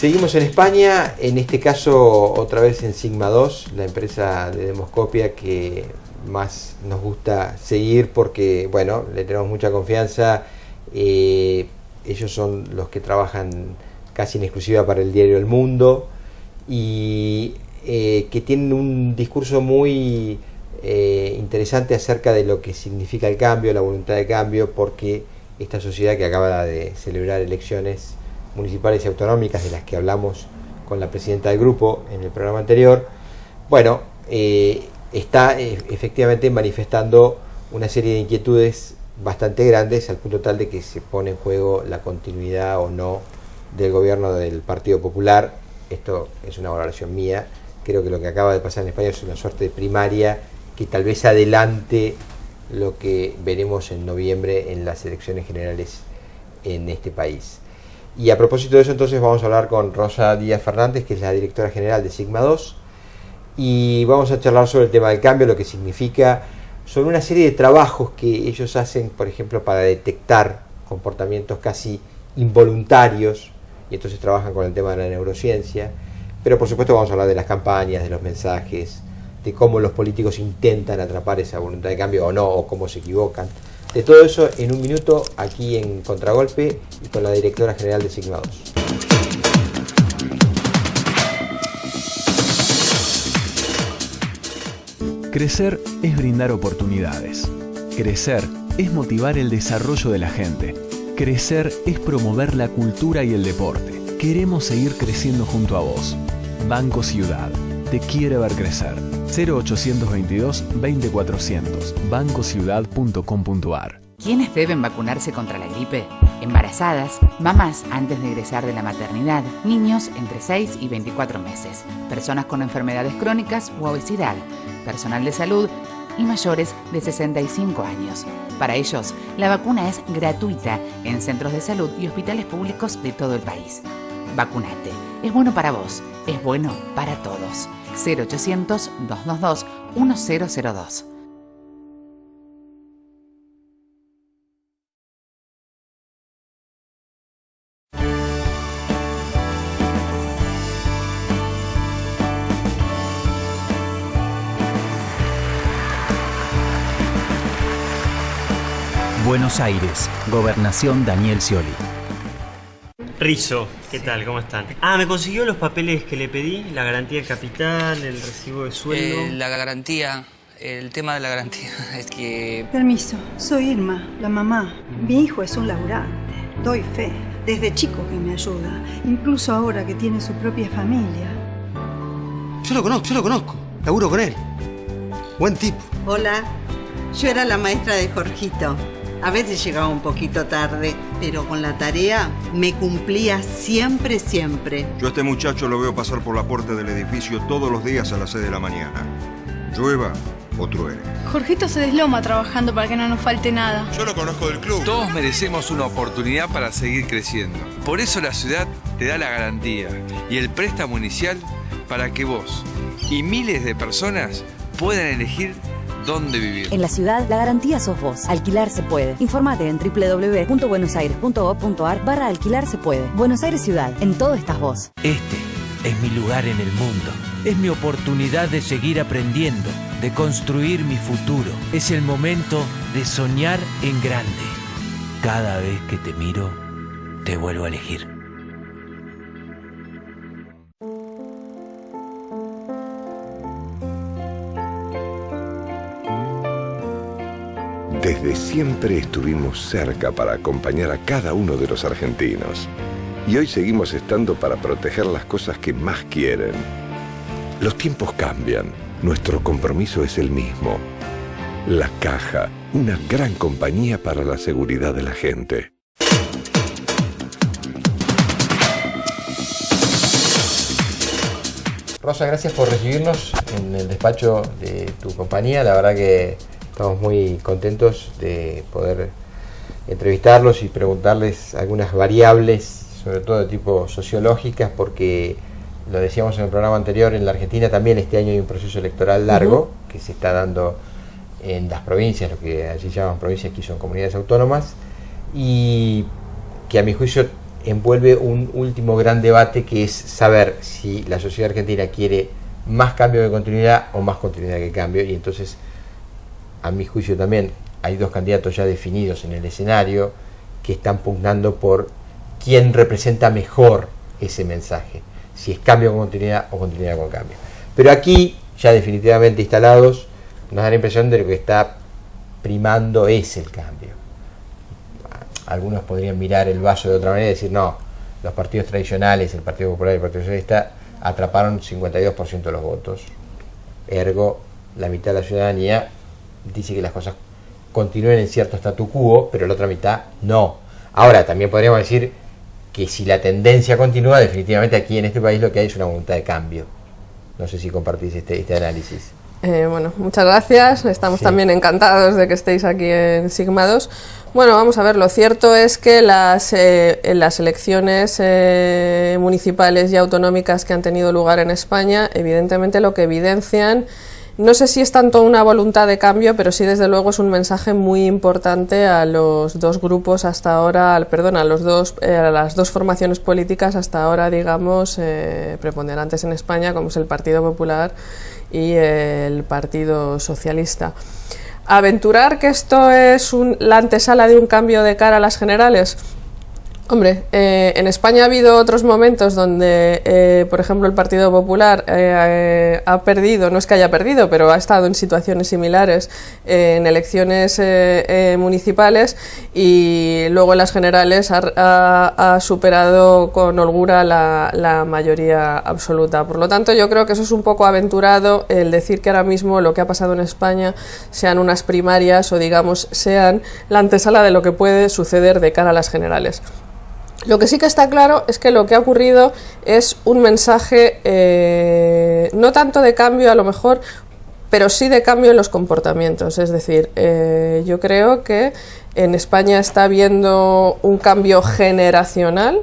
Seguimos en España, en este caso otra vez en Sigma 2, la empresa de demoscopia que más nos gusta seguir porque, bueno, le tenemos mucha confianza. Ellos son los que trabajan casi en exclusiva para el diario El Mundo y que tienen un discurso muy interesante acerca de lo que significa el cambio, la voluntad de cambio, porque esta sociedad que acaba de celebrar elecciones municipales y autonómicas, de las que hablamos con la presidenta del grupo en el programa anterior, bueno, está efectivamente manifestando una serie de inquietudes bastante grandes, al punto tal de que se pone en juego la continuidad o no del gobierno del Partido Popular. Esto es una valoración mía. Creo que lo que acaba de pasar en España es una suerte de primaria que tal vez adelante lo que veremos en noviembre en las elecciones generales en este país. Y a propósito de eso, entonces vamos a hablar con Rosa Díaz Fernández, que es la directora general de Sigma 2, y vamos a charlar sobre el tema del cambio, lo que significa, sobre una serie de trabajos que ellos hacen, por ejemplo, para detectar comportamientos casi involuntarios, y entonces trabajan con el tema de la neurociencia, pero por supuesto vamos a hablar de las campañas, de los mensajes, de cómo los políticos intentan atrapar esa voluntad de cambio o no, o cómo se equivocan. De todo eso en un minuto, aquí en Contragolpe y con la directora general de Sigma 2. Crecer es brindar oportunidades. Crecer es motivar el desarrollo de la gente. Crecer es promover la cultura y el deporte. Queremos seguir creciendo junto a vos. Banco Ciudad. Te quiere ver crecer. 0822 20400. bancociudad.com.ar. ¿Quiénes deben vacunarse contra la gripe? Embarazadas, mamás antes de egresar de la maternidad, niños entre 6 y 24 meses, personas con enfermedades crónicas u obesidad, personal de salud y mayores de 65 años. Para ellos, la vacuna es gratuita en centros de salud y hospitales públicos de todo el país. Vacunate. Es bueno para vos. Es bueno para todos. 0800-222-1002. Buenos Aires, Gobernación Daniel Scioli. Rizo, ¿qué tal? ¿Cómo están? ¿Me consiguió los papeles que le pedí? La garantía del capital, el recibo de sueldo. La garantía, el tema de la garantía es que... Permiso, soy Irma, la mamá. Mi hijo es un laburante, doy fe. Desde chico que me ayuda, incluso ahora que tiene su propia familia. Yo lo conozco, laburo con él. Buen tipo. Hola, yo era la maestra de Jorgito. A veces llegaba un poquito tarde, pero con la tarea me cumplía siempre. Yo a este muchacho lo veo pasar por la puerta del edificio todos los días a las 6 de la mañana. Llueva o truene. Jorgito se desloma trabajando para que no nos falte nada. Yo lo conozco del club. Todos merecemos una oportunidad para seguir creciendo. Por eso la ciudad te da la garantía y el préstamo inicial para que vos y miles de personas puedan elegir dónde vivir. En la ciudad, la garantía sos vos. Alquilar se puede. Informate en www.buenosaires.gov.ar/alquilar se puede. Buenos Aires Ciudad. En todo estás vos. Este es mi lugar en el mundo. Es mi oportunidad de seguir aprendiendo, de construir mi futuro. Es el momento de soñar en grande. Cada vez que te miro, te vuelvo a elegir. Desde siempre estuvimos cerca para acompañar a cada uno de los argentinos. Y hoy seguimos estando para proteger las cosas que más quieren. Los tiempos cambian. Nuestro compromiso es el mismo. La Caja, una gran compañía para la seguridad de la gente. Rosa, gracias por recibirnos en el despacho de tu compañía. La verdad que estamos muy contentos de poder entrevistarlos y preguntarles algunas variables, sobre todo de tipo sociológicas, porque lo decíamos en el programa anterior, en la Argentina también este año hay un proceso electoral largo que se está dando en las provincias, lo que allí llaman provincias, aquí son comunidades autónomas, y que a mi juicio envuelve un último gran debate, que es saber si la sociedad argentina quiere más cambio que continuidad o más continuidad que cambio. Y entonces, a mi juicio también, hay dos candidatos ya definidos en el escenario que están pugnando por quién representa mejor ese mensaje, si es cambio con continuidad o continuidad con cambio. Pero aquí, ya definitivamente instalados, nos da la impresión de que lo que está primando es el cambio. Algunos podrían mirar el vaso de otra manera y decir, no, los partidos tradicionales, el Partido Popular y el Partido Socialista, atraparon 52% de los votos. Ergo, la mitad de la ciudadanía dice que las cosas continúen en cierto statu quo, pero la otra mitad no. Ahora, también podríamos decir que si la tendencia continúa, definitivamente aquí en este país lo que hay es una voluntad de cambio. No sé si compartís este análisis. Bueno, muchas gracias. Estamos también encantados de que estéis aquí en Sigma 2. Bueno, vamos a ver, lo cierto es que en las elecciones municipales y autonómicas que han tenido lugar en España, evidentemente lo que evidencian, no sé si es tanto una voluntad de cambio, pero sí desde luego es un mensaje muy importante a los dos grupos hasta ahora, a las dos formaciones políticas hasta ahora, digamos, preponderantes en España, como es el Partido Popular y el Partido Socialista. ¿Aventurar que esto es la antesala de un cambio de cara a las generales? Hombre, en España ha habido otros momentos donde, por ejemplo, el Partido Popular ha perdido, no es que haya perdido, pero ha estado en situaciones similares en elecciones municipales, y luego en las generales ha superado con holgura la mayoría absoluta. Por lo tanto, yo creo que eso es un poco aventurado, el decir que ahora mismo lo que ha pasado en España sean unas primarias o, digamos, sean la antesala de lo que puede suceder de cara a las generales. Lo que sí que está claro es que lo que ha ocurrido es un mensaje no tanto de cambio a lo mejor, pero sí de cambio en los comportamientos. Es decir, yo creo que en España está habiendo un cambio generacional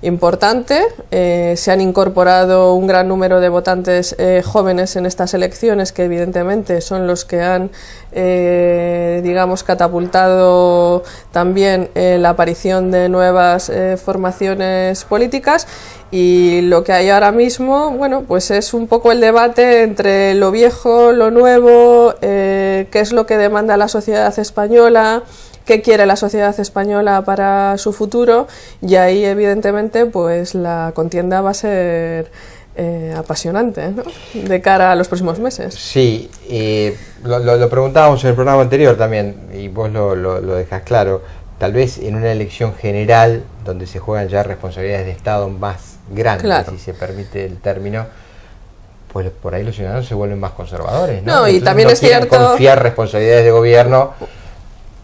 importante. Se han incorporado un gran número de votantes jóvenes en estas elecciones, que evidentemente son los que han digamos, catapultado también la aparición de nuevas formaciones políticas. Y lo que hay ahora mismo, bueno, pues es un poco el debate entre lo viejo, lo nuevo, qué es lo que demanda la sociedad española, qué quiere la sociedad española para su futuro, y ahí evidentemente pues la contienda va a ser apasionante, ¿no?, de cara a los próximos meses. Sí, lo preguntábamos en el programa anterior también, y vos lo dejás claro. Tal vez en una elección general donde se juegan ya responsabilidades de Estado más grandes, claro, si se permite el término, pues por ahí los ciudadanos se vuelven más conservadores, ¿no? No, y también es cierto confiar responsabilidades de gobierno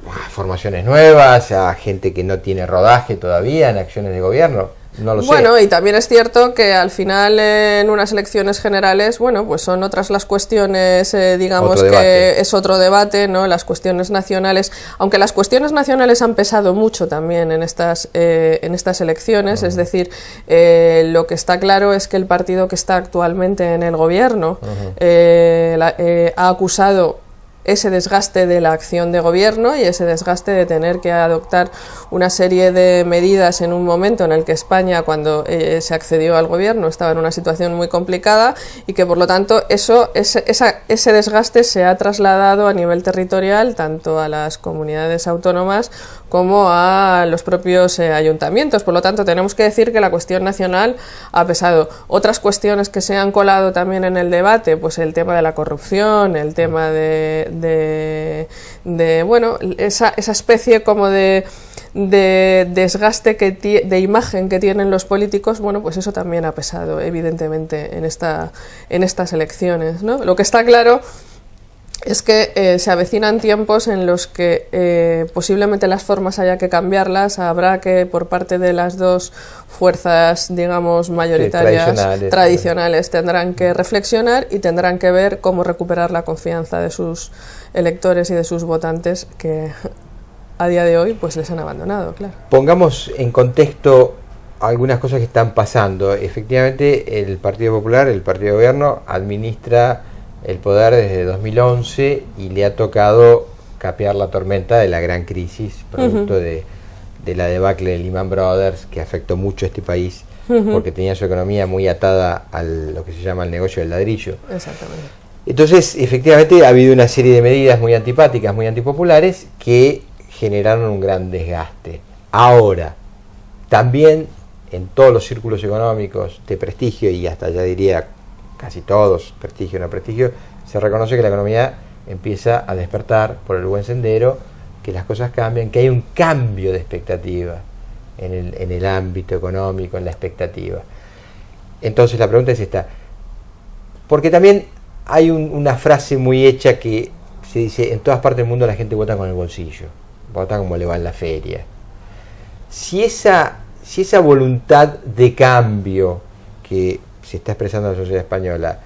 a formaciones nuevas, a gente que no tiene rodaje todavía en acciones de gobierno. No lo sé. Bueno, y también es cierto que al final en unas elecciones generales, bueno, pues son otras las cuestiones, digamos que es otro debate, ¿no? Las cuestiones nacionales, aunque las cuestiones nacionales han pesado mucho también en estas elecciones, es decir, lo que está claro es que el partido que está actualmente en el gobierno ha acusado ese desgaste de la acción de gobierno y ese desgaste de tener que adoptar una serie de medidas en un momento en el que España, cuando se accedió al gobierno, estaba en una situación muy complicada, y que por lo tanto ese desgaste se ha trasladado a nivel territorial tanto a las comunidades autónomas como a los propios ayuntamientos. Por lo tanto, tenemos que decir que la cuestión nacional ha pesado. Otras cuestiones que se han colado también en el debate, pues el tema de la corrupción, el tema de bueno, esa especie como de desgaste de imagen que tienen los políticos, bueno, pues eso también ha pesado evidentemente en estas elecciones, ¿no? Lo que está claro es que se avecinan tiempos en los que posiblemente las formas haya que cambiarlas. Habrá que, por parte de las dos fuerzas, digamos, mayoritarias, tradicionales, tendrán que reflexionar y tendrán que ver cómo recuperar la confianza de sus electores y de sus votantes, que a día de hoy pues les han abandonado, claro. Pongamos en contexto algunas cosas que están pasando. Efectivamente, el Partido Popular, el partido de gobierno, administra el poder desde 2011 y le ha tocado capear la tormenta de la gran crisis producto de de la debacle de Lehman Brothers, que afectó mucho a este país, porque tenía su economía muy atada a lo que se llama el negocio del ladrillo. Exactamente. Entonces, efectivamente, ha habido una serie de medidas muy antipáticas, muy antipopulares, que generaron un gran desgaste. Ahora, también en todos los círculos económicos de prestigio, y hasta ya diría casi todos, prestigio o no prestigio, se reconoce que la economía empieza a despertar por el buen sendero, que las cosas cambian, que hay un cambio de expectativa en el ámbito económico, en la expectativa. Entonces la pregunta es esta, porque también hay una frase muy hecha que se dice: en todas partes del mundo la gente vota con el bolsillo, vota como le va en la feria. Si esa voluntad de cambio que se está expresando en la sociedad española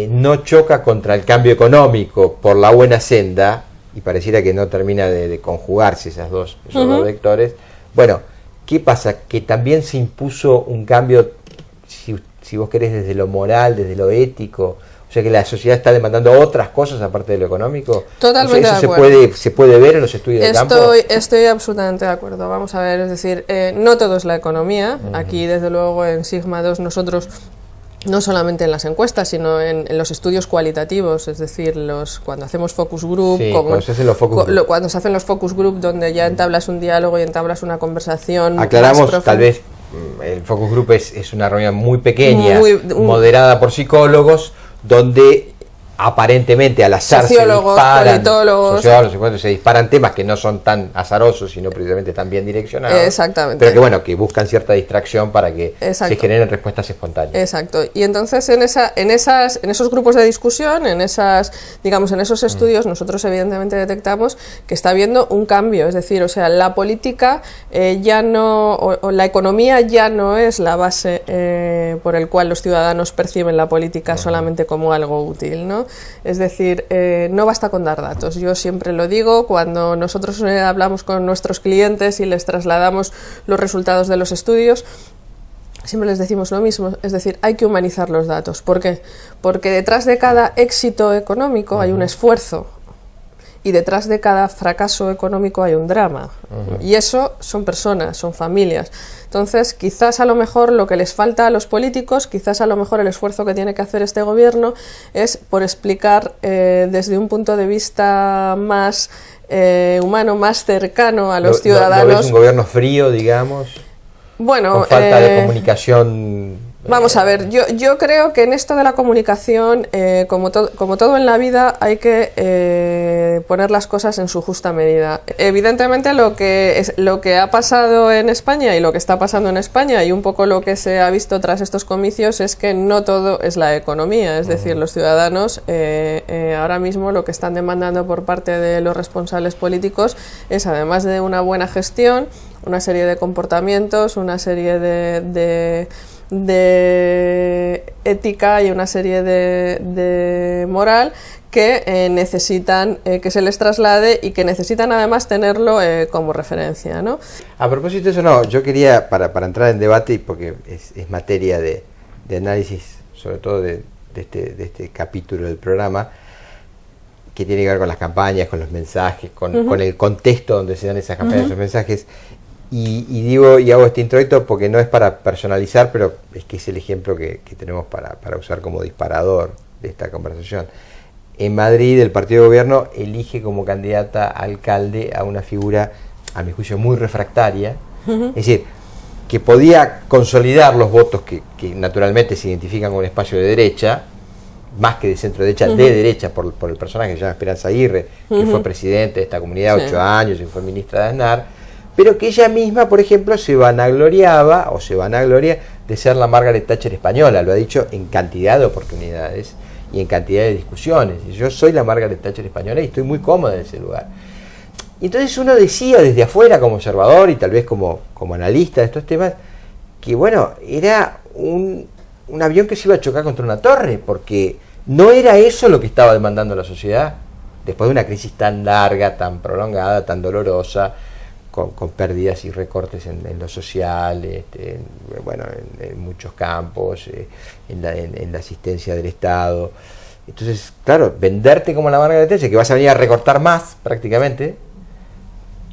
no choca contra el cambio económico por la buena senda, y pareciera que no termina de conjugarse esos dos vectores, bueno, ¿qué pasa? Que también se impuso un cambio, si vos querés, desde lo moral, desde lo ético. O sea, que la sociedad está demandando otras cosas aparte de lo económico. Totalmente, o sea, ¿eso de acuerdo. se puede ver en los estudios de campo? Estoy absolutamente de acuerdo. Vamos a ver, es decir, no todo es la economía. Aquí, desde luego, en Sigma 2 nosotros, no solamente en las encuestas, sino en los estudios cualitativos, es decir, cuando hacemos focus group, cuando se hacen los focus group. Cuando se hacen los focus group, donde ya entablas un diálogo y entablas una conversación. Aclaramos, tal vez el focus group es una reunión muy pequeña, moderada por psicólogos, donde aparentemente al azar sociólogos, se disparan temas que no son tan azarosos, sino precisamente tan bien direccionados. Exactamente. Pero que bueno, que buscan cierta distracción para que se generen respuestas espontáneas. Exacto. Y entonces en esos grupos de discusión, en esos estudios, nosotros evidentemente detectamos que está habiendo un cambio, es decir, o sea, la política ya no, o la economía ya no es la base por el cual los ciudadanos perciben la política solamente como algo útil, ¿no? Es decir, no basta con dar datos. Yo siempre lo digo, cuando nosotros hablamos con nuestros clientes y les trasladamos los resultados de los estudios, siempre les decimos lo mismo, es decir, hay que humanizar los datos. ¿Por qué? Porque detrás de cada éxito económico hay un esfuerzo, y detrás de cada fracaso económico hay un drama. Y eso son personas, son familias. Entonces, quizás a lo mejor lo que les falta a los políticos, quizás a lo mejor el esfuerzo que tiene que hacer este gobierno es por explicar desde un punto de vista más humano, más cercano a los ciudadanos. ¿No ves un gobierno frío, digamos? Bueno, con falta de comunicación. Vamos a ver, yo creo que en esto de la comunicación, como todo en la vida, hay que poner las cosas en su justa medida. Evidentemente lo que ha pasado en España y lo que está pasando en España, y un poco lo que se ha visto tras estos comicios, es que no todo es la economía. Es decir, los ciudadanos ahora mismo lo que están demandando por parte de los responsables políticos es, además de una buena gestión, una serie de comportamientos, una serie de ética y una serie de moral que necesitan que se les traslade y que necesitan además tenerlo como referencia, ¿no? A propósito de eso, yo quería, para entrar en debate, porque es materia de análisis, sobre todo de este capítulo del programa, que tiene que ver con las campañas, con los mensajes, con el contexto donde se dan esas campañas, esos mensajes. Y digo, y hago este introito porque no es para personalizar, pero es que es el ejemplo que tenemos para usar como disparador de esta conversación. En Madrid, el partido de gobierno elige como candidata a alcalde a una figura, a mi juicio, muy refractaria, es decir, que podía consolidar los votos que naturalmente se identifican con un espacio de derecha, más que de centro derecha, de derecha, por el personaje que se llama Esperanza Aguirre, que fue presidente de esta comunidad 8 años y fue ministra de Aznar, pero que ella misma, por ejemplo, se vanagloria de ser la Margaret Thatcher española. Lo ha dicho en cantidad de oportunidades y en cantidad de discusiones. Yo soy la Margaret Thatcher española y estoy muy cómoda en ese lugar. Y entonces uno decía desde afuera, como observador y tal vez como analista de estos temas, que bueno, era un avión que se iba a chocar contra una torre, porque no era eso lo que estaba demandando la sociedad, después de una crisis tan larga, tan prolongada, tan dolorosa, con pérdidas y recortes en lo social, en muchos campos, en la asistencia del Estado. Entonces, claro, venderte como la Margaret Thatcher, que vas a venir a recortar más prácticamente,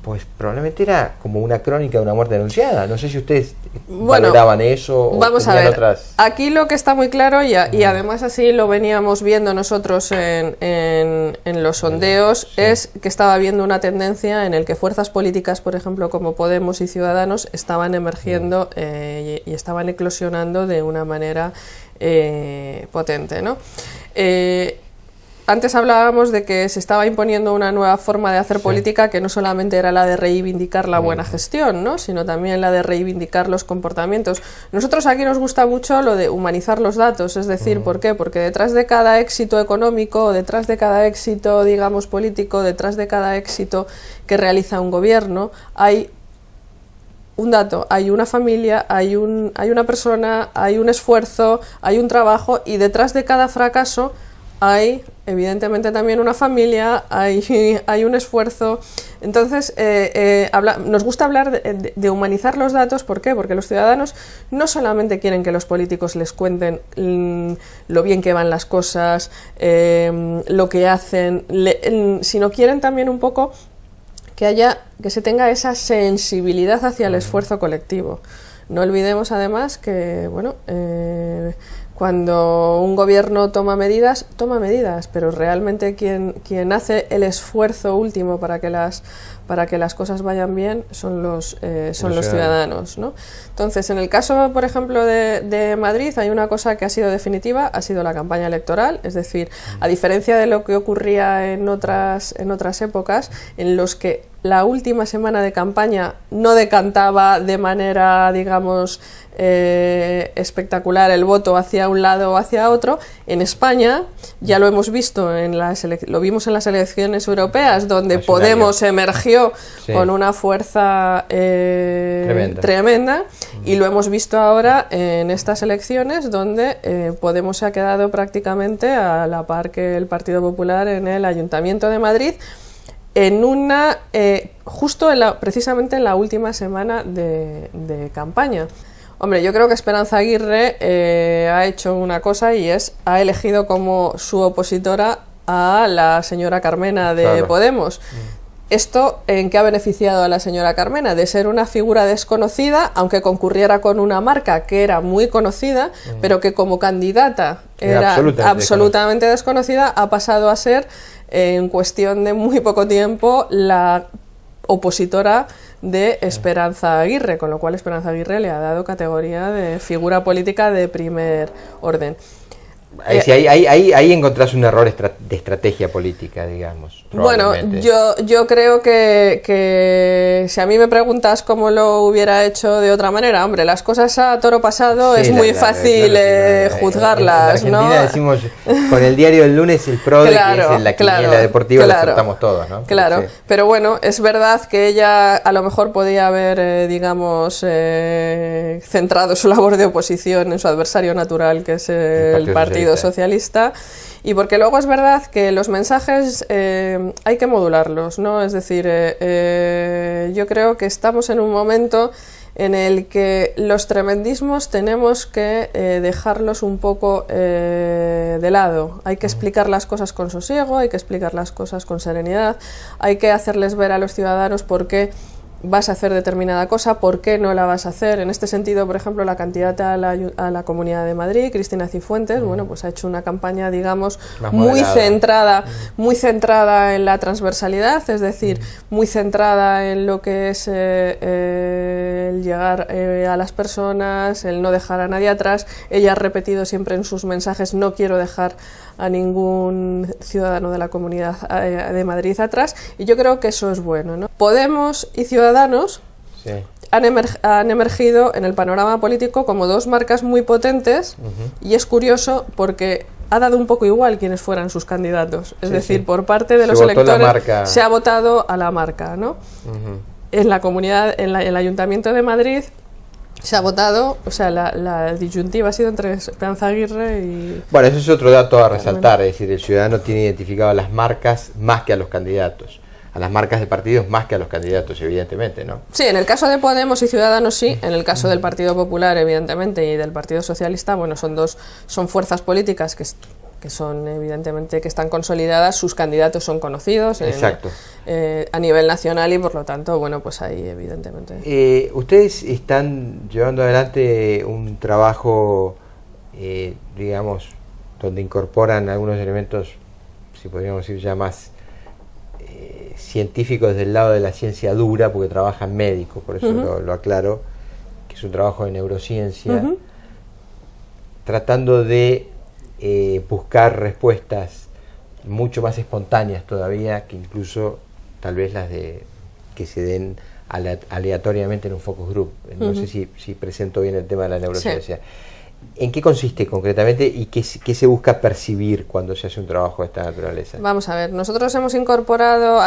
pues probablemente era como una crónica de una muerte anunciada. No sé si ustedes valoraban eso o vamos a ver. Otras... Aquí lo que está muy claro, y además así lo veníamos viendo nosotros en los sondeos, es que estaba habiendo una tendencia en el que fuerzas políticas, por ejemplo, como Podemos y Ciudadanos, estaban emergiendo y estaban eclosionando de una manera potente, ¿no? Antes hablábamos de que se estaba imponiendo una nueva forma de hacer política que no solamente era la de reivindicar la buena gestión, ¿no?, sino también la de reivindicar los comportamientos. Nosotros aquí nos gusta mucho lo de humanizar los datos, es decir, ¿por qué? Porque detrás de cada éxito económico, detrás de cada éxito, digamos, político, detrás de cada éxito que realiza un gobierno, hay un dato, hay una familia, hay una persona, hay un esfuerzo, hay un trabajo, y detrás de cada fracaso hay evidentemente también una familia, hay un esfuerzo. Entonces nos gusta hablar de humanizar los datos. ¿Por qué? Porque los ciudadanos no solamente quieren que los políticos les cuenten lo bien que van las cosas, lo que hacen, sino quieren también un poco que se tenga esa sensibilidad hacia el esfuerzo colectivo. No olvidemos además que, bueno, cuando un gobierno toma medidas, pero realmente quien hace el esfuerzo último para que las cosas vayan bien son los ciudadanos, ¿no? Entonces, en el caso, por ejemplo, de Madrid, hay una cosa que ha sido definitiva, ha sido la campaña electoral. Es decir, a diferencia de lo que ocurría en otras épocas, en los que la última semana de campaña no decantaba de manera, digamos, espectacular el voto hacia un lado o hacia otro, en España ya lo hemos visto, lo vimos en las elecciones europeas, donde Podemos emergió con una fuerza tremenda, y lo hemos visto ahora en estas elecciones, donde Podemos se ha quedado prácticamente a la par que el Partido Popular en el Ayuntamiento de Madrid, justo precisamente en la última semana de campaña. Hombre, yo creo que Esperanza Aguirre ha hecho una cosa, y ha elegido como su opositora a la señora Carmena de Podemos. ¿Esto en qué ha beneficiado a la señora Carmena? De ser una figura desconocida, aunque concurriera con una marca que era muy conocida, pero que como candidata era absolutamente desconocida, ha pasado a ser, en cuestión de muy poco tiempo, la opositora de Esperanza Aguirre, con lo cual Esperanza Aguirre le ha dado categoría de figura política de primer orden. Ahí encontrás un error de estrategia política, digamos. Bueno, yo creo que si a mí me preguntas cómo lo hubiera hecho de otra manera, hombre, las cosas a toro pasado es muy fácil juzgarlas, en ¿no? Argentina decimos, con el diario del lunes, el PRODE, que es en la quiniela deportiva, lo acertamos todos, ¿no? Claro, sí. Pero bueno, es verdad que ella a lo mejor podía haber, digamos, centrado su labor de oposición en su adversario natural, que es el Partido Socialista, y porque luego es verdad que los mensajes hay que modularlos, ¿no? Es decir, yo creo que estamos en un momento en el que los tremendismos tenemos que dejarlos un poco de lado. Hay que explicar las cosas con sosiego, hay que explicar las cosas con serenidad, hay que hacerles ver a los ciudadanos por qué vas a hacer determinada cosa, por qué no la vas a hacer. En este sentido, por ejemplo, la candidata a la Comunidad de Madrid, Cristina Cifuentes, bueno, pues ha hecho una campaña, digamos, muy centrada en la transversalidad, es decir, muy centrada en lo que es el llegar a las personas, el no dejar a nadie atrás. Ella ha repetido siempre en sus mensajes: no quiero dejar a ningún ciudadano de la Comunidad de Madrid atrás, y yo creo que eso es bueno, ¿no? Podemos y Ciudadanos han emergido en el panorama político como dos marcas muy potentes, y es curioso porque ha dado un poco igual quiénes fueran sus candidatos, es decir, por parte de los electores se ha votado a la marca, ¿no? En la comunidad, en el Ayuntamiento de Madrid se ha votado, o sea, la disyuntiva ha sido entre Esperanza Aguirre y... Bueno, eso es otro dato a resaltar, es decir, el ciudadano tiene identificado a las marcas más que a los candidatos, a las marcas de partidos más que a los candidatos, evidentemente, ¿no? Sí, en el caso de Podemos y Ciudadanos sí, en el caso del Partido Popular, evidentemente, y del Partido Socialista, bueno, son fuerzas políticas que que son evidentemente que están consolidadas, sus candidatos son conocidos a nivel nacional y por lo tanto, bueno, pues ahí evidentemente. Ustedes están llevando adelante un trabajo, digamos, donde incorporan algunos elementos, si podríamos decir ya más científicos del lado de la ciencia dura, porque trabajan médicos, por eso lo aclaro, que es un trabajo de neurociencia, tratando de buscar respuestas mucho más espontáneas todavía que incluso tal vez las de que se den aleatoriamente en un focus group. No sé si presento bien el tema de la neurociencia. Sí. ¿En qué consiste concretamente y qué se busca percibir cuando se hace un trabajo de esta naturaleza? Vamos a ver, nosotros hemos incorporado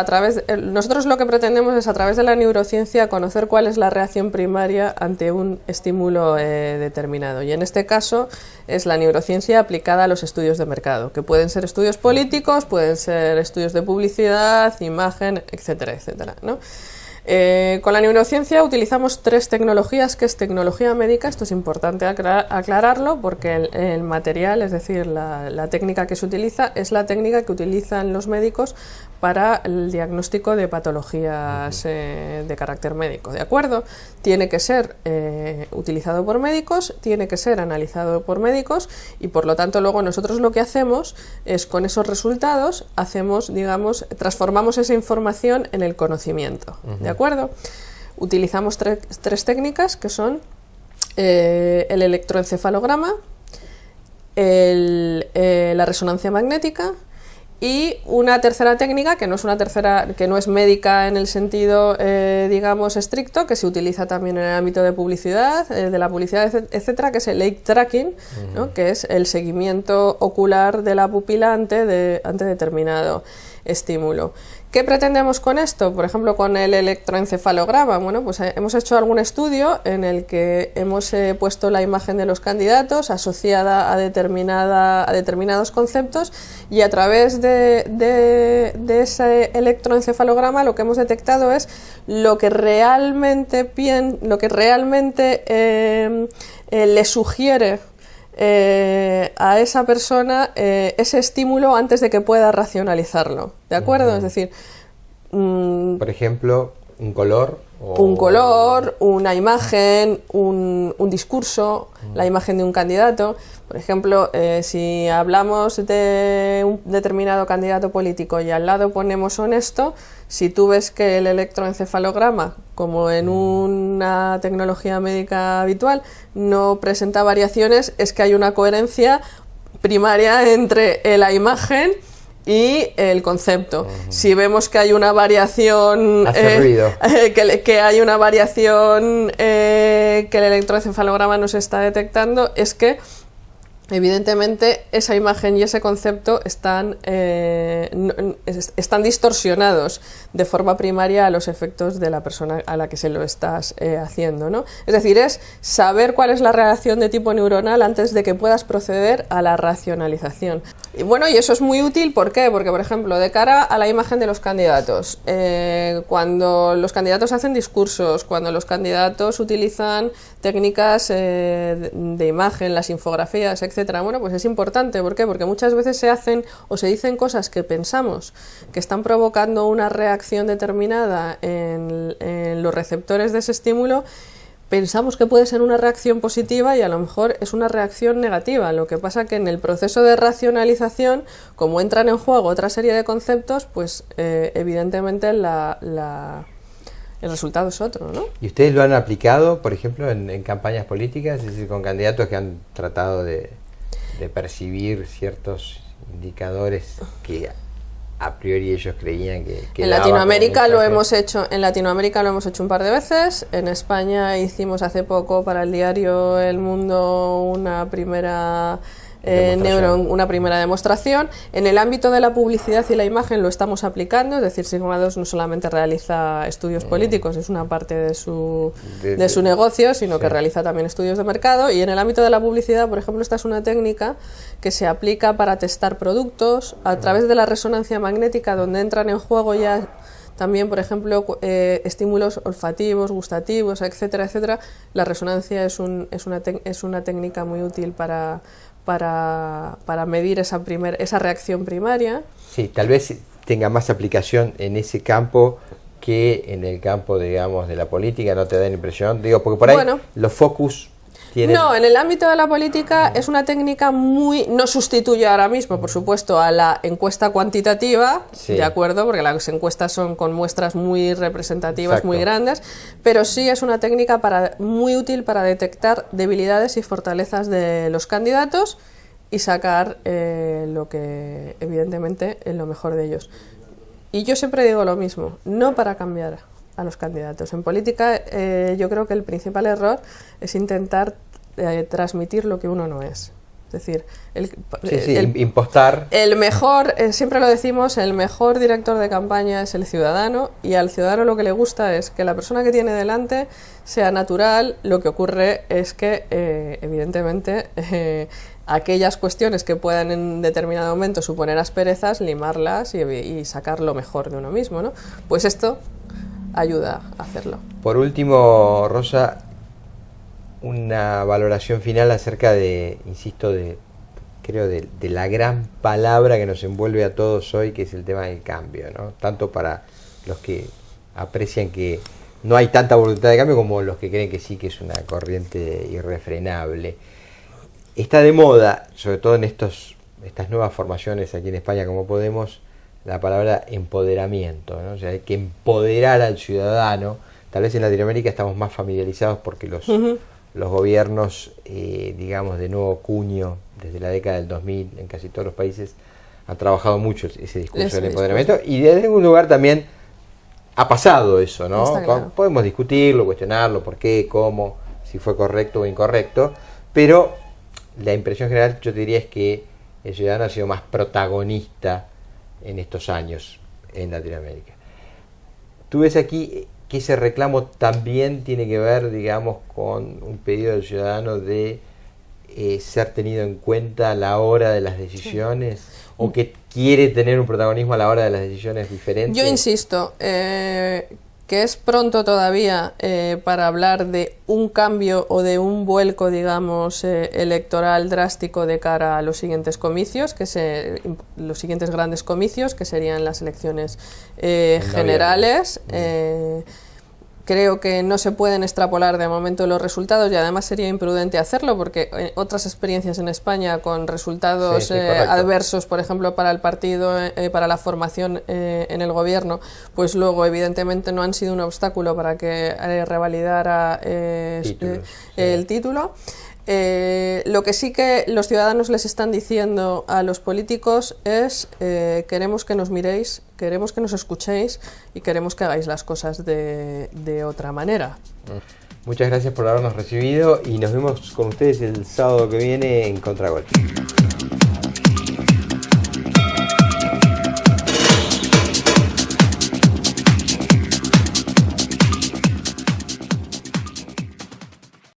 nosotros lo que pretendemos es a través de la neurociencia conocer cuál es la reacción primaria ante un estímulo determinado, y en este caso es la neurociencia aplicada a los estudios de mercado, que pueden ser estudios políticos, pueden ser estudios de publicidad, imagen, etcétera, etcétera, ¿no? Con la neurociencia utilizamos 3 tecnologías, que es tecnología médica. Esto es importante aclararlo porque el material, es decir, la técnica que se utiliza es la técnica que utilizan los médicos para el diagnóstico de patologías de carácter médico, ¿de acuerdo? Tiene que ser utilizado por médicos, tiene que ser analizado por médicos y por lo tanto luego nosotros lo que hacemos es con esos resultados transformamos esa información en el conocimiento, ¿de acuerdo? Utilizamos 3 técnicas que son el electroencefalograma, la resonancia magnética y una tercera técnica que no es médica en el sentido digamos estricto, que se utiliza también en el ámbito de publicidad, de la publicidad, etcétera, que es el eye tracking, ¿no? Que es el seguimiento ocular de la pupila ante determinado estímulo. ¿Qué pretendemos con esto? Por ejemplo, con el electroencefalograma. Bueno, pues hemos hecho algún estudio en el que hemos puesto la imagen de los candidatos asociada a determinados conceptos, y a través de ese electroencefalograma lo que hemos detectado es lo que realmente le sugiere a esa persona ese estímulo antes de que pueda racionalizarlo, ¿de acuerdo? Es decir, por ejemplo, un color, una imagen, un discurso, la imagen de un candidato. Por ejemplo, si hablamos de un determinado candidato político y al lado ponemos honesto, si tú ves que el electroencefalograma, como en una tecnología médica habitual, no presenta variaciones, es que hay una coherencia primaria entre la imagen y el concepto. Si vemos que hay una variación, que hay una variación que el electroencefalograma nos está detectando, es que evidentemente esa imagen y ese concepto están distorsionados de forma primaria a los efectos de la persona a la que se lo estás haciendo, ¿no? Es decir, es saber cuál es la reacción de tipo neuronal antes de que puedas proceder a la racionalización. Y bueno, y eso es muy útil, ¿por qué? Porque, por ejemplo, de cara a la imagen de los candidatos, cuando los candidatos hacen discursos, cuando los candidatos utilizan técnicas de imagen, las infografías, etc. Bueno, pues es importante. ¿Por qué? Porque muchas veces se hacen o se dicen cosas que pensamos que están provocando una reacción determinada en los receptores de ese estímulo. Pensamos que puede ser una reacción positiva y a lo mejor es una reacción negativa. Lo que pasa que en el proceso de racionalización, como entran en juego otra serie de conceptos, pues evidentemente el resultado es otro, ¿no? ¿Y ustedes lo han aplicado, por ejemplo, en campañas políticas? Es decir, con candidatos que han tratado de percibir ciertos indicadores que a priori ellos creían que en Latinoamérica lo hemos hecho un par de veces. En España hicimos hace poco para el diario El Mundo una primera demostración. En el ámbito de la publicidad y la imagen lo estamos aplicando, es decir, Sigma 2 no solamente realiza estudios políticos, es una parte de su negocio, sino que realiza también estudios de mercado. Y en el ámbito de la publicidad, por ejemplo, esta es una técnica que se aplica para testar productos a través de la resonancia magnética, donde entran en juego ya también, por ejemplo, estímulos olfativos, gustativos, etcétera, etcétera. La resonancia es una técnica muy útil para para medir esa reacción primaria. Sí, tal vez tenga más aplicación en ese campo que en el campo, digamos, de la política, ¿no te da la impresión? Digo, porque por ahí los focus tienen... No, en el ámbito de la política es una técnica no sustituye ahora mismo, por supuesto, a la encuesta cuantitativa, ¿de acuerdo? Porque las encuestas son con muestras muy representativas, muy grandes, pero sí es una técnica muy útil para detectar debilidades y fortalezas de los candidatos y sacar lo que, evidentemente, es lo mejor de ellos. Y yo siempre digo lo mismo, no para cambiar a los candidatos. En política yo creo que el principal error es intentar transmitir lo que uno no es. Es decir, impostar. El mejor, siempre lo decimos, el mejor director de campaña es el ciudadano, y al ciudadano lo que le gusta es que la persona que tiene delante sea natural. Lo que ocurre es que, evidentemente, aquellas cuestiones que puedan en determinado momento suponer asperezas, limarlas y sacar lo mejor de uno mismo, ¿no? Pues esto ayuda a hacerlo. Por último, Rosa, una valoración final acerca insisto, creo de la gran palabra que nos envuelve a todos hoy, que es el tema del cambio, ¿no? Tanto para los que aprecian que no hay tanta voluntad de cambio como los que creen que sí, que es una corriente irrefrenable. Está de moda, sobre todo en estas nuevas formaciones aquí en España como Podemos, la palabra empoderamiento, ¿no? O sea, hay que empoderar al ciudadano. Tal vez en Latinoamérica estamos más familiarizados porque los gobiernos, digamos, de nuevo cuño, desde la década del 2000, en casi todos los países, han trabajado mucho ese discurso del empoderamiento, y desde algún lugar también ha pasado eso, ¿no? Claro. Podemos discutirlo, cuestionarlo, por qué, cómo, si fue correcto o incorrecto, pero la impresión general, yo te diría, es que el ciudadano ha sido más protagonista en estos años en Latinoamérica. Tú ves aquí que ese reclamo también tiene que ver, digamos, con un pedido del ciudadano de ser tenido en cuenta a la hora de las decisiones, o que quiere tener un protagonismo a la hora de las decisiones diferentes. Yo insisto, que es pronto todavía para hablar de un cambio o de un vuelco, digamos, electoral drástico de cara a los siguientes comicios, los siguientes grandes comicios, que serían las elecciones generales. Creo que no se pueden extrapolar de momento los resultados, y además sería imprudente hacerlo, porque otras experiencias en España con resultados adversos, por ejemplo, para el partido, para la formación en el gobierno, pues luego evidentemente no han sido un obstáculo para que revalidara el título. Lo que sí que los ciudadanos les están diciendo a los políticos es queremos que nos miréis, queremos que nos escuchéis y queremos que hagáis las cosas de otra manera. Muchas gracias por habernos recibido y nos vemos con ustedes el sábado que viene en Contragolpe.